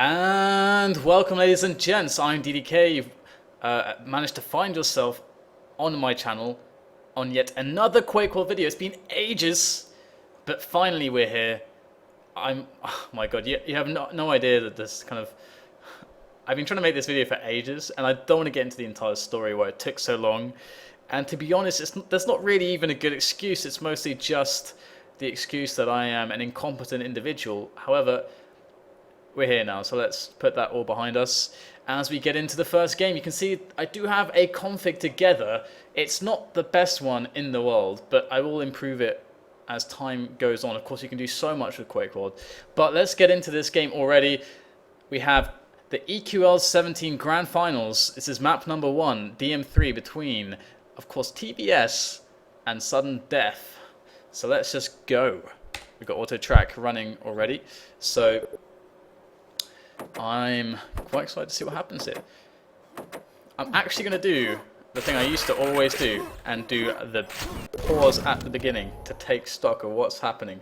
And welcome, ladies and gents. I'm DDK. You've managed to find yourself on my channel on yet another QuakeWorld video. It's been ages, but finally we're here. Oh my god, you have no idea that this kind of... I've been trying to make this video for ages, and I don't want to get into the entire story why it took so long. And to be honest, there's not really even a good excuse. It's mostly just the excuse that I am an incompetent individual. However, we're here now, so let's put that all behind us. As we get into the first game, you can see I do have a config together. It's not the best one in the world, but I will improve it as time goes on. Of course, you can do so much with QuakeWorld. But let's get into this game already. We have the EQL 17 Grand Finals. This is map number 1, DM3, between, of course, tVS and Sudden Death. So let's just go. We've got auto track running already. So I'm quite excited to see what happens here. I'm actually going to do the thing I used to always do and do the pause at the beginning to take stock of what's happening.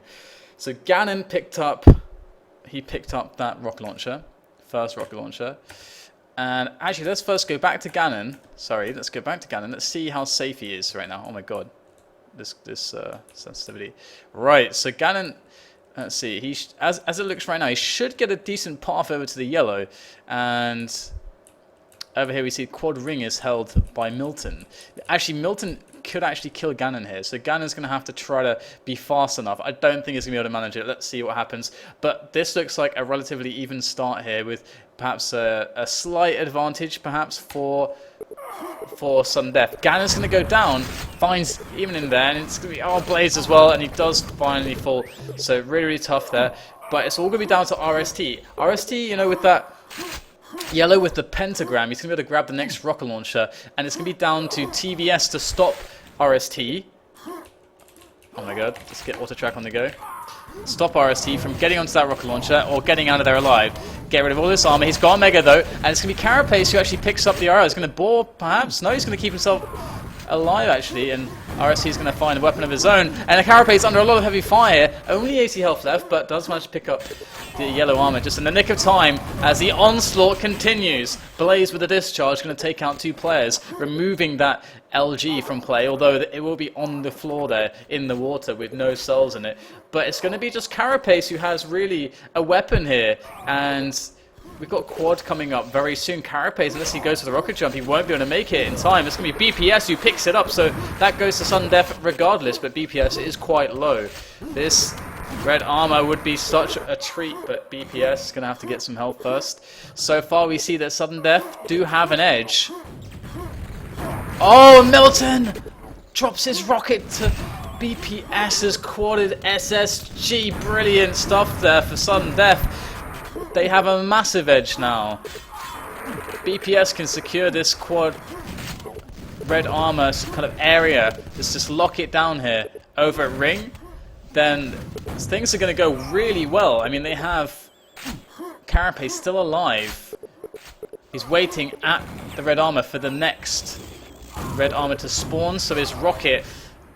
So Ganon picked up that rocket launcher, first rocket launcher. And actually, let's first go back to Ganon. Sorry, let's go back to Ganon. Let's see how safe he is right now. Oh my god, this sensitivity. Right, so Ganon... Let's see, as it looks right now, he should get a decent path over to the yellow. And over here we see quad ring is held by Milton. Actually, Milton could actually kill Ganon here. So Ganon's going to have to try to be fast enough. I don't think he's going to be able to manage it. Let's see what happens. But this looks like a relatively even start here with perhaps a slight advantage perhaps for Sudden Death. Ganon's going to go down, finds Ihminen there, and it's going to be Blaze as well, and he does finally fall. So really, really tough there. But it's all going to be down to RST. RST, you know, with that yellow with the pentagram, he's going to be able to grab the next rocket launcher, and it's going to be down to tVS to stop RST. Oh my god, just get auto track on the go. Stop RST from getting onto that rocket launcher or getting out of there alive. Get rid of all this armor. He's got Mega though, and it's going to be Carapace who actually picks up the arrow. He's going to bore, perhaps? No, he's going to keep himself alive actually, and RST is going to find a weapon of his own. And the Carapace under a lot of heavy fire. Only 80 health left, but does manage to pick up the yellow armor just in the nick of time as the onslaught continues. Blaze with a discharge going to take out 2 players, removing that LG from play, although it will be on the floor there in the water with no cells in it. But it's going to be just Carapace who has really a weapon here, and we've got quad coming up very soon. Carapace, unless he goes for the rocket jump, he won't be able to make it in time. It's going to be BPS who picks it up, so that goes to Sudden Death regardless, but BPS is quite low. This red armor would be such a treat, but BPS is going to have to get some help first. So far we see that Sudden Death do have an edge. Oh, Milton drops his rocket to BPS's quadded SSG. Brilliant stuff there for Sudden Death. They have a massive edge now. BPS can secure this quad red armor kind of area. Let's just lock it down here over at ring. Then things are going to go really well. I mean, they have Carapace still alive. He's waiting at the red armor for the next red armor to spawn, so his rocket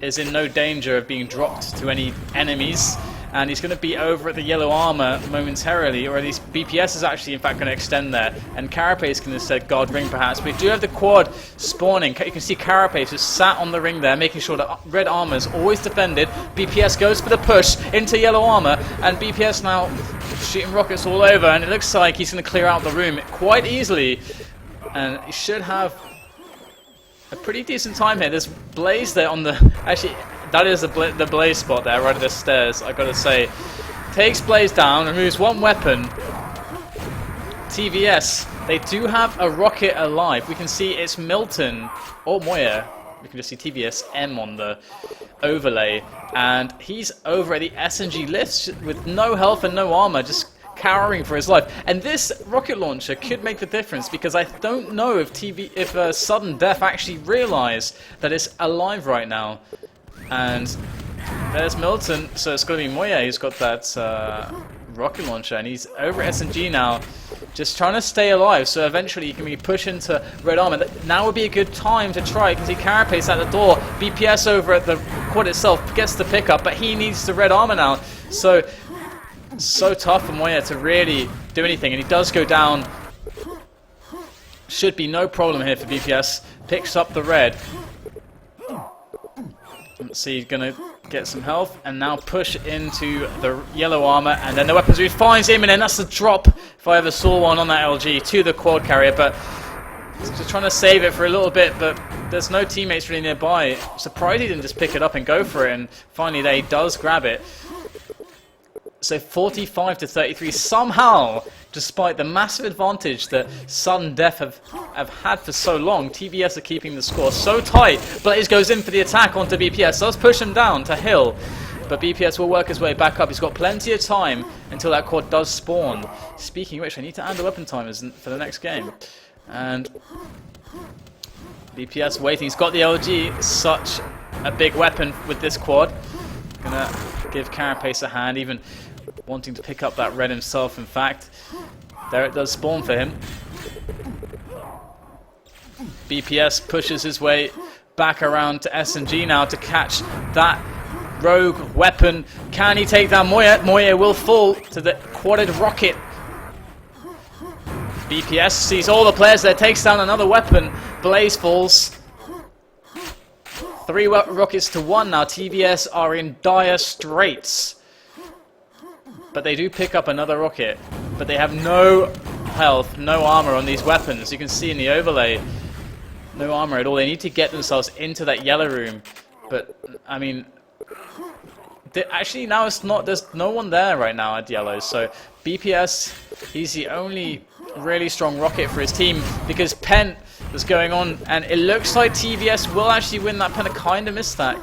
is in no danger of being dropped to any enemies. And he's going to be over at the yellow armor momentarily, or at least BPS is actually in fact going to extend there, and Carapace can instead guard ring perhaps. But we do have the quad spawning. You can see Carapace is sat on the ring there, making sure that red armor is always defended. BPS goes for the push into yellow armor, and BPS now shooting rockets all over, and it looks like he's going to clear out the room quite easily, and he should have a pretty decent time here. There's Blaze there on the... Actually, that is the Blaze spot there, right at the stairs, I gotta say. Takes Blaze down, removes one weapon. tVS, they do have a rocket alive. We can see it's Milton, or Moje. We can just see tVS M on the overlay. And he's over at the SNG lifts with no health and no armor, just cowering for his life. And this rocket launcher could make the difference, because I don't know if Sudden Death actually realise that it's alive right now. And there's Milton, so it's got to be Moje who's got that rocket launcher, and he's over at SNG now, just trying to stay alive, so eventually he can be pushed into red armor. Now would be a good time to try. You can see Carapace at the door, BPS over at the quad itself gets the pickup, but he needs the red armor now. So so tough for Moje to really do anything, and he does go down. Should be no problem here for BPS. Picks up the red. Let's see, he's going to get some health, and now push into the yellow armor, and then the weapons read finds Ihminen. That's the drop, if I ever saw one on that LG, to the quad carrier, but he's just trying to save it for a little bit, but there's no teammates really nearby. Surprised he didn't just pick it up and go for it, and finally there he does grab it. So 45 to 33, somehow, despite the massive advantage that sudden death have had for so long, tVS are keeping the score so tight. Blaze goes in for the attack onto BPS, does push him down to Hill, but BPS will work his way back up. He's got plenty of time until that quad does spawn. Speaking of which, I need to add the weapon timers for the next game. And BPS waiting, he's got the LG, such a big weapon with this quad. Gonna give Carapace a hand, even wanting to pick up that red himself. In fact, there it does spawn for him. BPS pushes his way back around to SNG now to catch that rogue weapon. Can he take down Moje? Moje will fall to the quadded rocket. BPS sees all the players there, takes down another weapon. Blaze falls. 3 rockets to 1 now. tVS are in dire straits. But they do pick up another rocket. But they have no health, no armor on these weapons. You can see in the overlay, no armor at all. They need to get themselves into that yellow room. But, I mean, actually now it's not, there's no one there right now at yellow. So BPS, he's the only really strong rocket for his team, because Pen was going on, and it looks like tVS will actually win that. Pen kind of missed that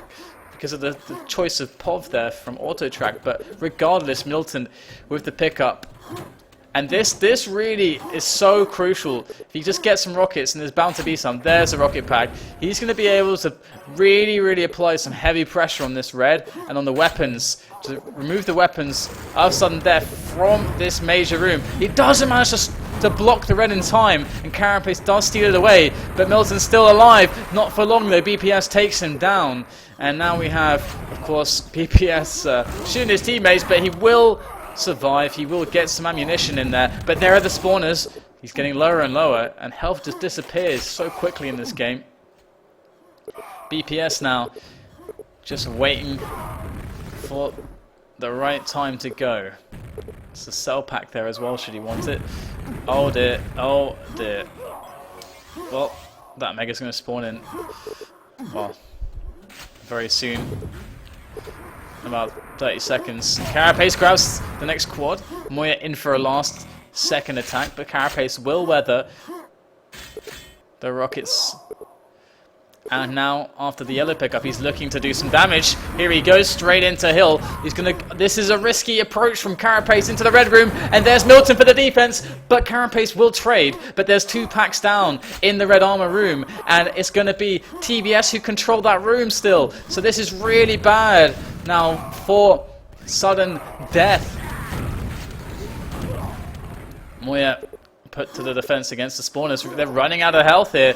because of the choice of POV there from Auto Track, but regardless, Milton with the pickup. And this really is so crucial. If he just gets some rockets, and there's bound to be some, there's a rocket pack, he's going to be able to really apply some heavy pressure on this red and on the weapons, to remove the weapons of sudden death from this major room. He doesn't manage to block the red in time, and Carapace does steal it away, but Milton's still alive. Not for long though, BPS takes him down, and now we have, of course, BPS shooting his teammates, but he will survive. He will get some ammunition in there, but there are the spawners. He's getting lower and lower, and health just disappears so quickly in this game. BPS now just waiting for the right time to go. It's a cell pack there as well, should he want it. Oh dear, oh dear. Well, that Mega's going to spawn in, well, very soon. About 30 seconds. Carapace grabs the next quad. Moje in for a last second attack, but Carapace will weather the rockets. And now, after the yellow pickup, he's looking to do some damage. Here he goes, straight into Hill. He's gonna. This is a risky approach from Carapace into the red room, and there's Milton for the defense. But Carapace will trade. But there's 2 packs down in the red armor room, and it's gonna be tVS who control that room still. So this is really bad now for sudden death. Moje put to the defense against the spawners. They're running out of health here.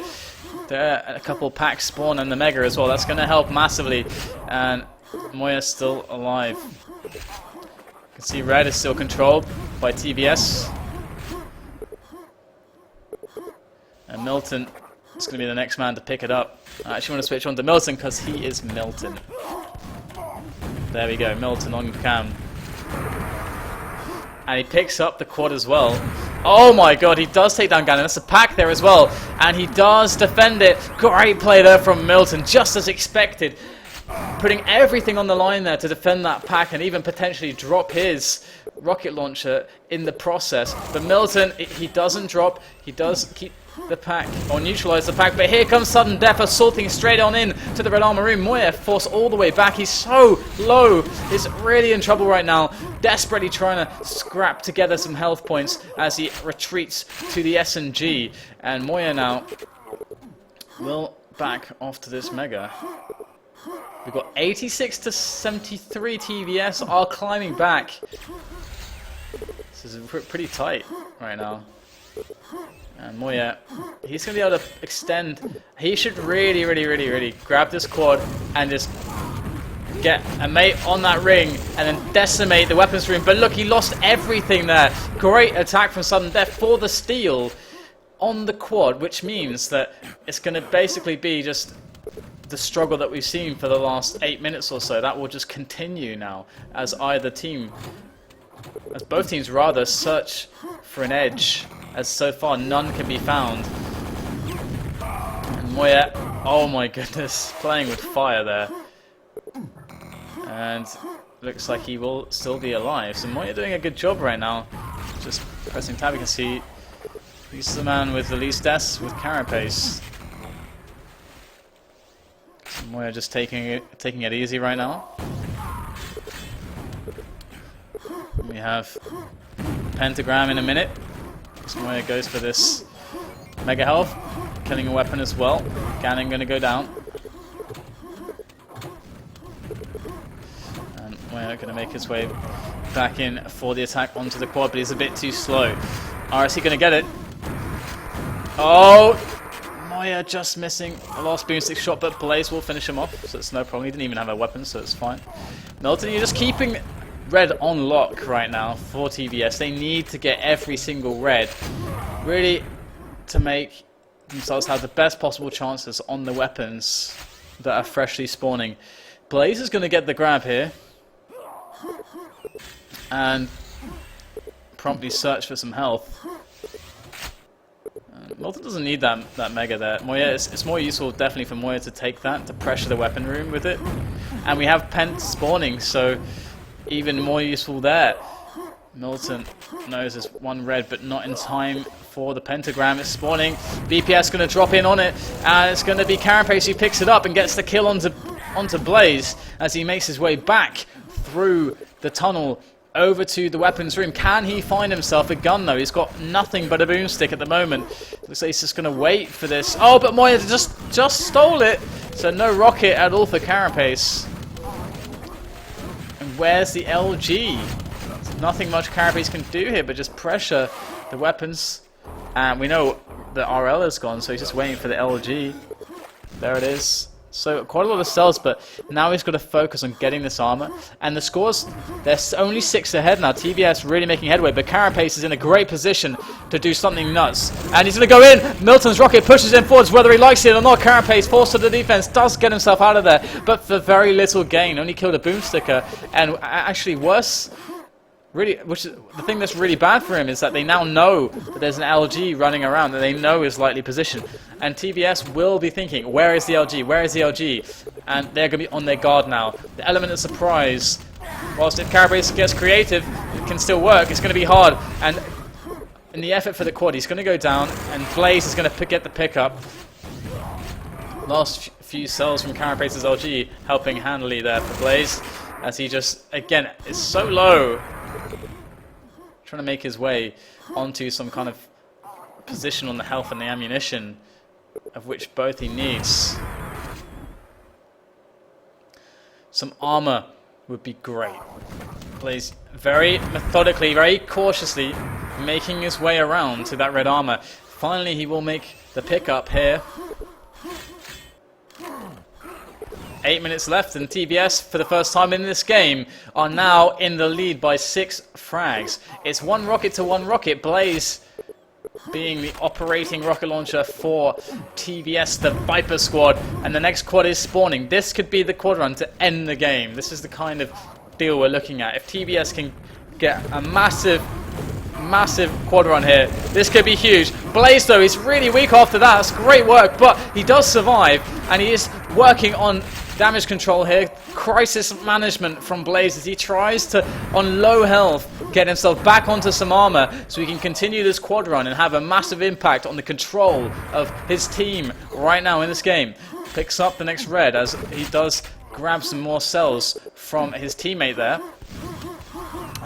There are a couple packs spawn and the Mega as well. That's going to help massively. And Moje's still alive. You can see red is still controlled by tVS. And Milton is going to be the next man to pick it up. I actually want to switch on to Milton because he is Milton. There we go, Milton on cam. And he picks up the quad as well. Oh my god, he does take down Ganon. That's a pack there as well. And he does defend it. Great play there from Milton, just as expected. Putting everything on the line there to defend that pack and even potentially drop his rocket launcher in the process. But Milton, he doesn't drop. He does keep the pack, or neutralize the pack. But here comes sudden death, assaulting straight on in to the red armor room. Moje forced all the way back. He's so low. He's really in trouble right now. Desperately trying to scrap together some health points as he retreats to the SNG. And Moje now will back off to this Mega. We've got 86 to 73 tVS are climbing back. This is pretty tight right now. And Moje, he's going to be able to extend. He should really grab this quad and just get a mate on that ring and then decimate the weapons room. But look, he lost everything there. Great attack from Sudden Death for the steal on the quad, which means that it's going to basically be just the struggle that we've seen for the last 8 minutes or so. That will just continue now as both teams rather search for an edge, as so far none can be found. And Moje, oh my goodness, playing with fire there. And looks like he will still be alive. So Moje doing a good job right now. Just pressing tab, you can see he's the man with the least deaths with Carapace. So Moje just taking it easy right now. We have Pentagram in a minute. So Moje goes for this Mega Health, killing a weapon as well. Ganon going to go down. And Moje going to make his way back in for the attack onto the quad, but he's a bit too slow. RSC going to get it. Oh! Moje just missing a last boomstick shot, but Blaze will finish him off, so it's no problem. He didn't even have a weapon, so it's fine. Milton, you're just keeping red on lock right now for tVS. They need to get every single red, really, to make themselves have the best possible chances on the weapons that are freshly spawning. Blaze is going to get the grab here and promptly search for some health. Milton doesn't need that Mega there. Moje, it's more useful definitely for Moje to take that, to pressure the weapon room with it. And we have Pent spawning, so even more useful there. Milton knows there's one red, but not in time for the pentagram. It's spawning. BPS going to drop in on it, and it's going to be Carapace who picks it up and gets the kill onto Blaze as he makes his way back through the tunnel over to the weapons room. Can he find himself a gun though? He's got nothing but a boomstick at the moment. Looks like he's just going to wait for this. Oh, but Moje just stole it. So no rocket at all for Carapace. And where's the LG? There's nothing much Carapace can do here but just pressure the weapons. And we know the RL is gone, so he's just waiting for the LG. There it is. So quite a lot of cells, but now he's got to focus on getting this armor. And the scores, they're only 6 ahead now. tVS really making headway, but Carapace is in a great position to do something nuts. And he's going to go in. Milton's rocket pushes him forwards, whether he likes it or not. Carapace, forced to the defense, does get himself out of there, but for very little gain. Only killed a boomsticker, and actually worse. Really, which is, the thing that's really bad for him is that they now know that there's an LG running around that they know is likely positioned. And tVS will be thinking, where is the LG? Where is the LG? And they're going to be on their guard now. The element of surprise, whilst if Carapace gets creative, it can still work. It's going to be hard. And in the effort for the quad, he's going to go down, and Blaze is going to get the pickup. Last few cells from Carapace's LG helping handily there for Blaze, as he just, again, is so low. Trying to make his way onto some kind of position on the health and the ammunition, of which both he needs. Some armor would be great. Blaze very methodically, very cautiously making his way around to that red armor. Finally he will make the pickup here. 8 minutes left, and tVS, for the first time in this game, are now in the lead by 6 frags. It's 1 rocket to 1 rocket. Blaze being the operating rocket launcher for tVS, the Viper squad, and the next quad is spawning. This could be the quad run to end the game. This is the kind of deal we're looking at. If tVS can get a massive quad run here, this could be huge. Blaze though is really weak after that. That's great work, but he does survive, and he is working on damage control here. Crisis management from Blaze as he tries to, on low health, get himself back onto some armor so he can continue this quad run and have a massive impact on the control of his team right now in this game. Picks up the next red as he does grab some more cells from his teammate there.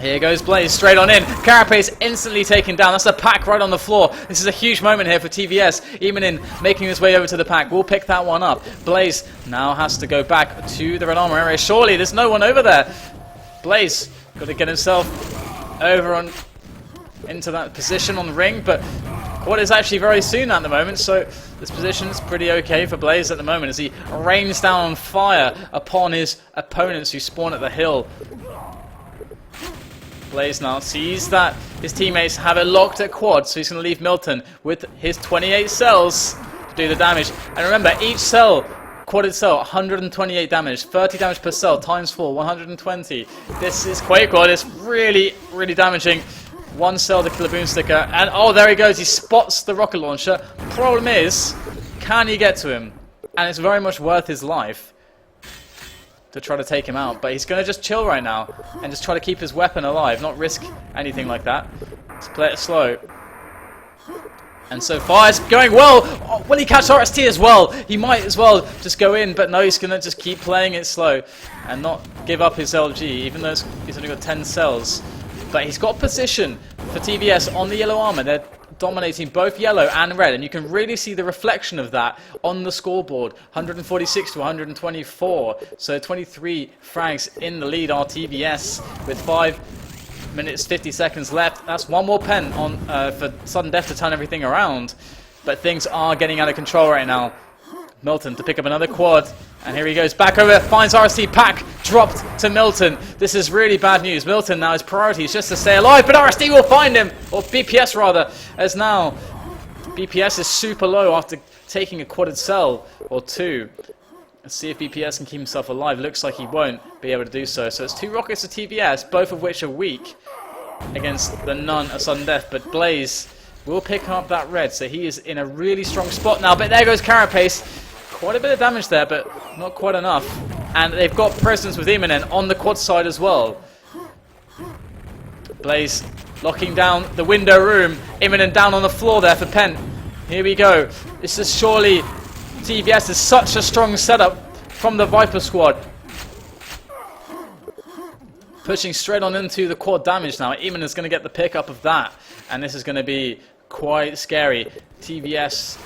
Here goes Blaze, straight on in. Carapace instantly taken down. That's a pack right on the floor. This is a huge moment here for tVS. Ihminen making his way over to the pack. We'll pick that one up. Blaze now has to go back to the red armor area. Surely there's no one over there. Blaze got to get himself over on into that position on the ring, but Quad is actually very soon at the moment, so this position is pretty okay for Blaze at the moment as he rains down fire upon his opponents who spawn at the hill. Blaze now sees that his teammates have it locked at Quad, so he's going to leave Milton with his 28 cells to do the damage. And remember, each cell, quadded cell, 128 damage, 30 damage per cell, times 4, 120. This is QuakeWorld, it's really, really damaging. One cell to kill a boomsticker, and oh, there he goes, he spots the rocket launcher. Problem is, can he get to him? And it's very much worth his life to try to take him out, but he's going to just chill right now and just try to keep his weapon alive, not risk anything like that. Let's play it slow. And so far it's going well. Oh, will he catch RST as well? He might as well just go in, but no, he's going to just keep playing it slow and not give up his LG, even though he's only got 10 cells. But he's got position for tVS on the yellow armor. They're dominating both yellow and red, and you can really see the reflection of that on the scoreboard. 146 to 124, so 23 frags in the lead are tVS with 5 minutes 50 seconds left. That's one more pen on for sudden death to turn everything around, but things are getting out of control right now. Milton to pick up another quad, and here he goes back over, finds RST, pack dropped to Milton. This is really bad news. Milton now, his priority is just to stay alive, but RST will find him, or BPS rather, as now BPS is super low after taking a quadded cell or two. Let's see if BPS can keep himself alive. Looks like he won't be able to do so. So it's 2 rockets to tVS, both of which are weak against the Nun of sudden death, but Blaze will pick up that red, so he is in a really strong spot now. But there goes Carapace. Quite a bit of damage there, but not quite enough. And they've got presence with Ihminen on the quad side as well. Blaze locking down the window room. Ihminen down on the floor there for Pen. Here we go. This is surely tVS is such a strong setup from the Viper squad. Pushing straight on into the quad damage now. Ihminen is going to get the pickup of that, and this is going to be quite scary. tVS,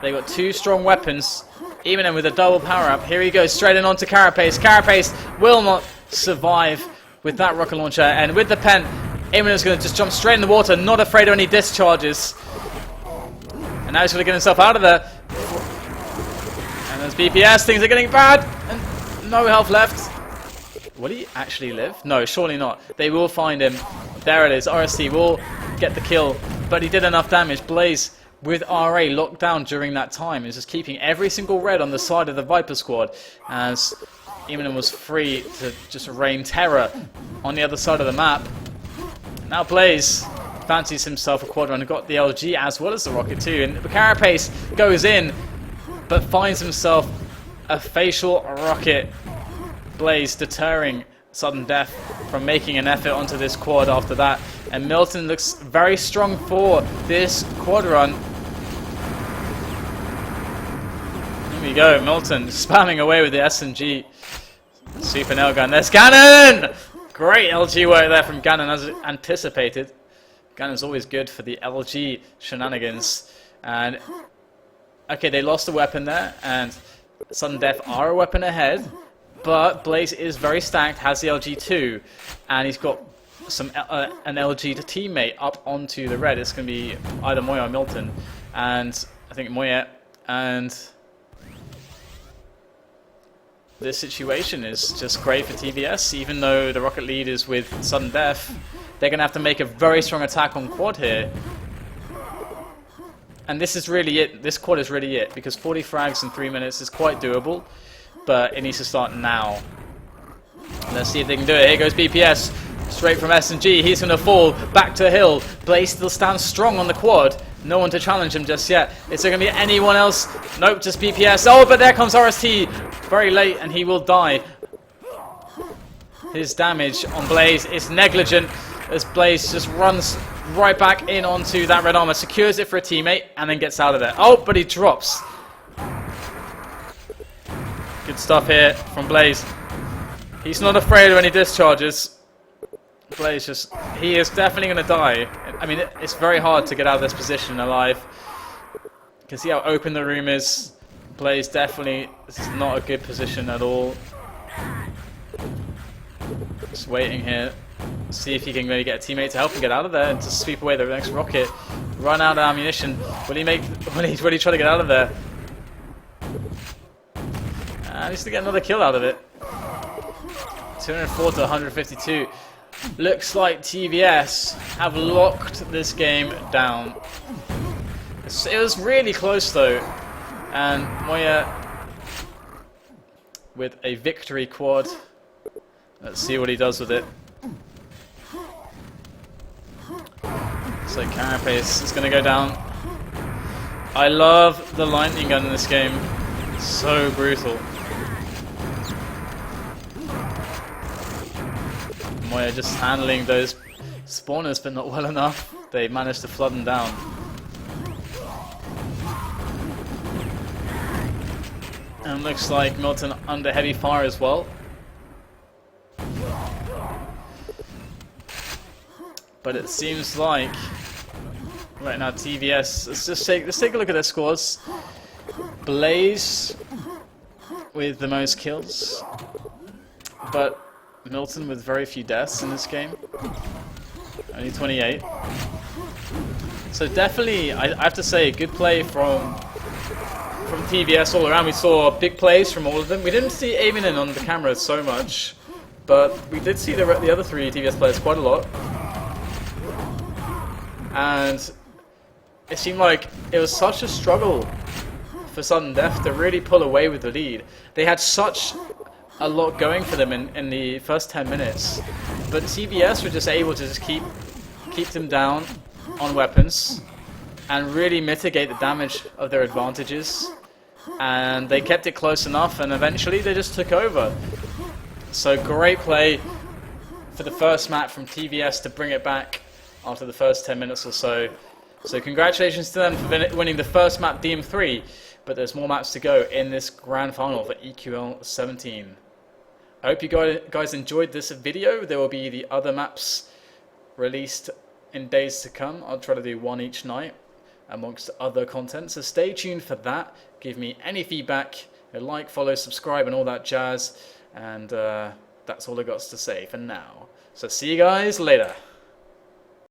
they got 2 strong weapons. Ihminen with a double power up. Here he goes straight in onto Carapace. Carapace will not survive with that rocket launcher, and with the pen, Ihminen is going to just jump straight in the water, not afraid of any discharges. And now he's going to get himself out of there. And there's BPS. Things are getting bad, and no health left. Will he actually live? No, surely not. They will find him. There it is. RST will get the kill, but he did enough damage. Blaze with RA locked down during that time is just keeping every single red on the side of the Viper squad, as Ihminen was free to just rain terror on the other side of the map. Now Blaze fancies himself a quad run and got the LG as well as the rocket too, and Carapace goes in but finds himself a facial rocket. Blaze deterring sudden death from making an effort onto this quad after that, and Milton looks very strong for this quad run. Here we go, Milton spamming away with the SMG super nail gun. There's Ganon! Great LG work there from Ganon as anticipated. Ganon's always good for the LG shenanigans. And okay, they lost a weapon there, and sudden death are a weapon ahead. But Blaze is very stacked, has the LG too, and he's got some an LG to teammate up onto the red. It's going to be either Moje or Milton, and I think Moje. And this situation is just great for tVS, even though the rocket lead is with sudden death. They're going to have to make a very strong attack on quad here. And this is really it. This quad is really it, because 40 frags in 3 minutes is quite doable. But it needs to start now. Let's see if they can do it. Here goes BPS, straight from S&G. He's going to fall back to hill. Blaze still stands strong on the quad. No one to challenge him just yet. Is there going to be anyone else? Nope, just BPS. Oh, but there comes RST. Very late, and he will die. His damage on Blaze is negligent, as Blaze just runs right back in onto that red armor, secures it for a teammate, and then gets out of there. Oh, but he drops. Good stuff here from Blaze. He's not afraid of any discharges. Blaze just, he is definitely going to die. I mean, it's very hard to get out of this position alive. You can see how open the room is. Blaze definitely, this is not a good position at all. Just waiting here See if he can maybe get a teammate to help him get out of there and to sweep away the next rocket. Run out of ammunition. Will he try to get out of there? And he's to get another kill out of it. 204 to 152. Looks like tVS have locked this game down. It was really close though, and Moje with a victory quad. Let's see what he does with it. So Carapace is going to go down. I love the lightning gun in this game. It's so brutal. Moje just handling those spawners, but not well enough. They managed to flood them down. And looks like Milton under heavy fire as well. But it seems like right now tVS. Let's take a look at their scores. Blaze with the most kills, but Milton with very few deaths in this game. Only 28. So definitely, I have to say, good play from tVS all around. We saw big plays from all of them. We didn't see Ihminen on the camera so much, but we did see the other three tVS players quite a lot. And it seemed like it was such a struggle for sudden death to really pull away with the lead. They had such a lot going for them in the first 10 minutes, but tVS were just able to just keep them down on weapons and really mitigate the damage of their advantages, and they kept it close enough, and eventually they just took over. So great play for the first map from tVS to bring it back after the first 10 minutes or so. So congratulations to them for winning the first map, DM3, but there's more maps to go in this grand final for EQL 17. I hope you guys enjoyed this video. There will be the other maps released in days to come. I'll try to do one each night amongst other content, so stay tuned for that. Give me any feedback, a like, follow, subscribe and all that jazz, and that's all I got to say for now. So see you guys later.